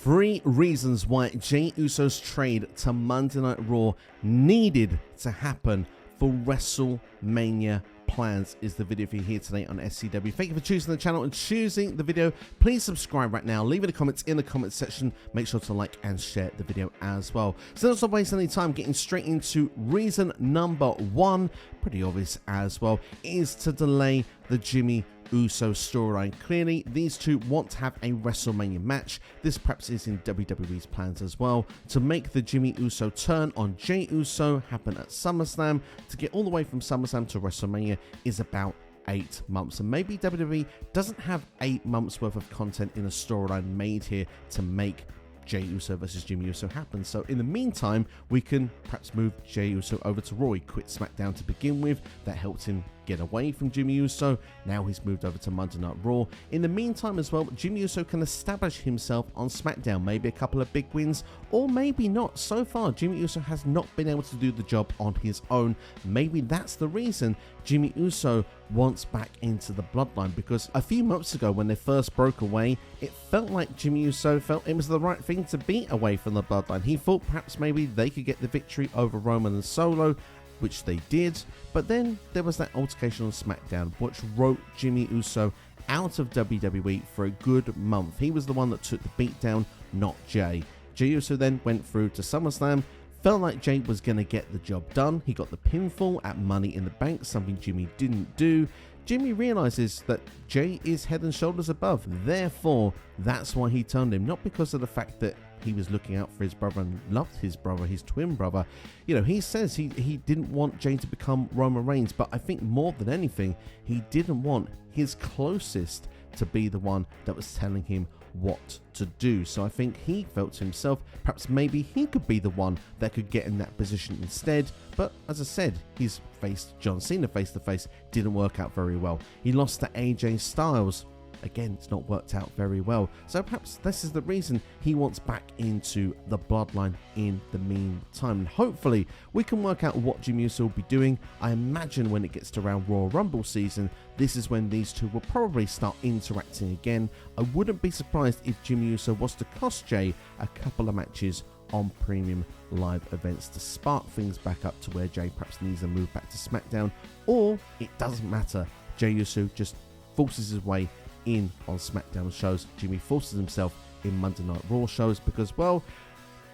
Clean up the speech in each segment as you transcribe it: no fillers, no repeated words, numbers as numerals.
3 reasons why Jey Uso's trade to Monday Night Raw needed to happen for WrestleMania plans is the video for you here today on SCW. Thank you for choosing the channel and choosing the video. Please subscribe right now. Leave any comments in the comments section. Make sure to like and share the video as well. So let's not waste any time getting straight into reason number 1. Pretty obvious as well, is to delay the Jimmy Uso storyline. Clearly, these two want to have a WrestleMania match. This perhaps is in WWE's plans as well, to make the Jimmy Uso turn on Jey Uso happen at SummerSlam. To get all the way from SummerSlam to WrestleMania is about 8 months, and maybe WWE doesn't have 8 months worth of content in a storyline made here to make Jey Uso versus Jimmy Uso happen. So in the meantime, we can perhaps move Jey Uso over to Raw. He quit SmackDown to begin with. That helped him get away from Jimmy Uso. Now he's moved over to Monday Night Raw. In the meantime as well, Jimmy Uso can establish himself on SmackDown. Maybe a couple of big wins, or maybe not. So far, Jimmy Uso has not been able to do the job on his own. Maybe that's the reason Jimmy Uso wants back into the Bloodline, because a few months ago when they first broke away, it felt like Jimmy Uso felt it was the right thing to be away from the Bloodline. He thought perhaps maybe they could get the victory over Roman and Solo, which they did, but then there was that altercation on SmackDown, which wrote Jimmy Uso out of WWE for a good month. He was the one that took the beat down, not Jey. Jey Uso then went through to SummerSlam, felt like Jey was going to get the job done. He got the pinfall at Money in the Bank, something Jimmy didn't do. Jimmy realizes that Jey is head and shoulders above, therefore that's why he turned him, not because of the fact that he was looking out for his brother and loved his brother, his twin brother. You know, he says he didn't want Jey to become Roman Reigns, but I think more than anything, he didn't want his closest to be the one that was telling him what to do. So I think he felt to himself, perhaps maybe he could be the one that could get in that position instead. But as I said, he's faced John Cena face to face, didn't work out very well. He lost to AJ Styles. Again, it's not worked out very well. So perhaps this is the reason he wants back into the Bloodline in the meantime. And hopefully we can work out what Jimmy Uso will be doing. I imagine when it gets to around Royal Rumble season, this is when these two will probably start interacting again. I wouldn't be surprised if Jimmy Uso was to cost Jey a couple of matches on premium live events to spark things back up to where Jey perhaps needs to move back to SmackDown, or it doesn't matter. Jey Uso just forces his way in on SmackDown shows. Jimmy forces himself in Monday Night Raw shows because, well,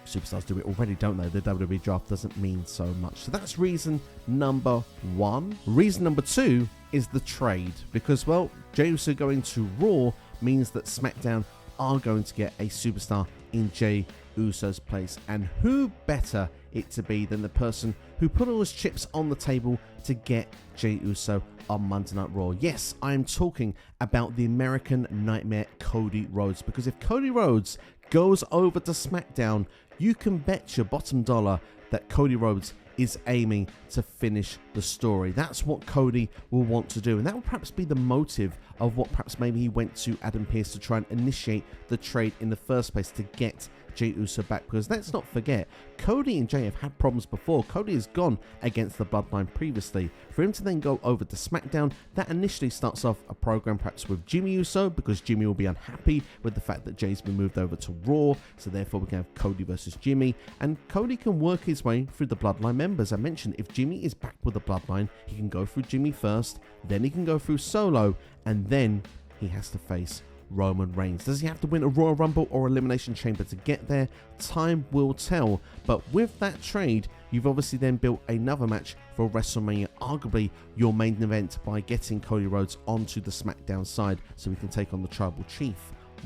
superstars do it already, don't they? The WWE draft doesn't mean so much. So that's reason number 1. Reason number 2 is the trade, because, well, Jey Uso going to Raw means that SmackDown are going to get a superstar in Jey Uso's place, and who better it to be than the person who put all his chips on the table to get Jey Uso on Monday Night Raw. Yes, I am talking about the American Nightmare, Cody Rhodes, because if Cody Rhodes goes over to SmackDown, you can bet your bottom dollar that Cody Rhodes is aiming to finish the story. That's what Cody will want to do, and that will perhaps be the motive of what perhaps maybe he went to Adam Pearce to try and initiate the trade in the first place, to get Jey Uso back, because let's not forget, Cody and Jey have had problems before. Cody has gone against the Bloodline previously. For him to then go over to SmackDown, that initially starts off a program perhaps with Jimmy Uso, because Jimmy will be unhappy with the fact that Jey's been moved over to Raw, so therefore we can have Cody versus Jimmy, and Cody can work his way through the Bloodline members. I mentioned if Jimmy is back with the Bloodline, he can go through Jimmy first, then he can go through Solo, and then he has to face Roman Reigns. Does he have to win a Royal Rumble or Elimination Chamber to get there? Time will tell. But with that trade, you've obviously then built another match for WrestleMania, arguably your main event, by getting Cody Rhodes onto the SmackDown side so we can take on the Tribal Chief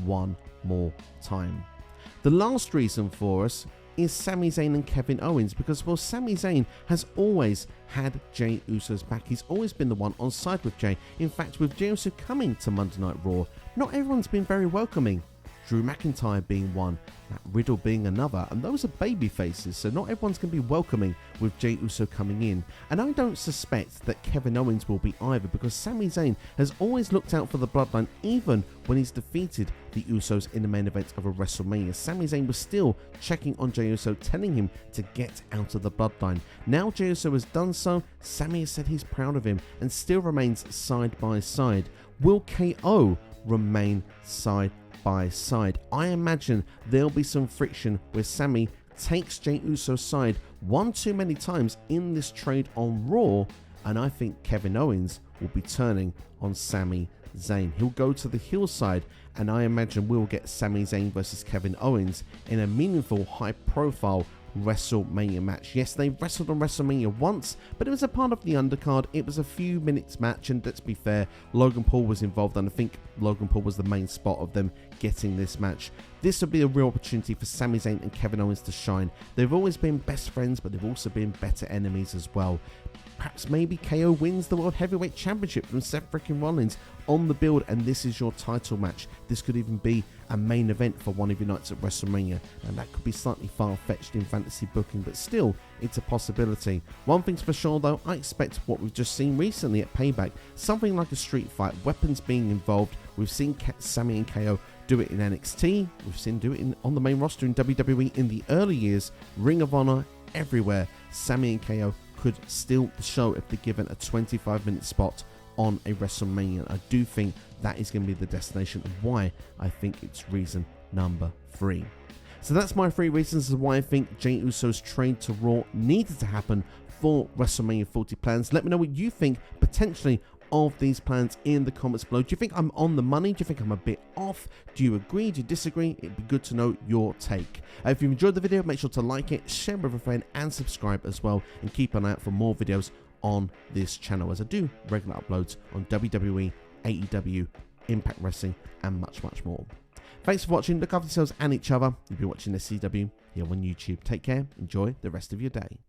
one more time. The last reason for us is Sami Zayn and Kevin Owens, because, well, Sami Zayn has always had Jey Uso's back. He's always been the one on side with Jey. In fact, with Jey Uso coming to Monday Night Raw, not everyone's been very welcoming. Drew McIntyre being one, Matt Riddle being another, and those are baby faces, so not everyone's going to be welcoming with Jey Uso coming in. And I don't suspect that Kevin Owens will be either, because Sami Zayn has always looked out for the Bloodline, even when he's defeated the Usos in the main event of a WrestleMania. Sami Zayn was still checking on Jey Uso, telling him to get out of the Bloodline. Now Jey Uso has done so, Sami has said he's proud of him and still remains side by side. Will KO remain side by side. I imagine there'll be some friction where Sami takes Jey Uso's side one too many times in this trade on Raw, and I think Kevin Owens will be turning on Sami Zayn. He'll go to the heel side, and I imagine we'll get Sami Zayn versus Kevin Owens in a meaningful, high-profile WrestleMania match. Yes, they wrestled on WrestleMania once, but it was a part of the undercard. It was a few minutes match, and let's be fair, Logan Paul was involved, and I think Logan Paul was the main spot of them getting this match. This would be a real opportunity for Sami Zayn and Kevin Owens to shine. They've always been best friends, but they've also been better enemies as well. Perhaps maybe KO wins the World Heavyweight Championship from Seth freaking Rollins on the build, and this is your title match. This could even be a main event for one of your nights at WrestleMania, and that could be slightly far-fetched in fantasy booking, but still, it's a possibility. One thing's for sure though, I expect what we've just seen recently at Payback, something like a street fight, weapons being involved. We've seen Sami and KO do it in NXT, we've seen do it on the main roster in WWE in the early years, Ring of Honor, everywhere. Sami and KO could steal the show if they're given a 25-minute spot on a WrestleMania. I do think that is going to be the destination of why I think it's reason number 3. So that's my 3 reasons as why I think Jey Uso's trade to Raw needed to happen for WrestleMania 40 plans. Let me know what you think potentially of these plans in the comments below. Do you think I'm on the money? Do you think I'm a bit off? Do you agree? Do you disagree? It'd be good to know your take. If you've enjoyed the video, make sure to like it, share with a friend, and subscribe as well, and keep an eye out for more videos on this channel as I do regular uploads on WWE, AEW, Impact Wrestling, and much more. Thanks for watching. Look after yourselves and each other. You'll be watching SCW here on YouTube. Take care. Enjoy the rest of your day.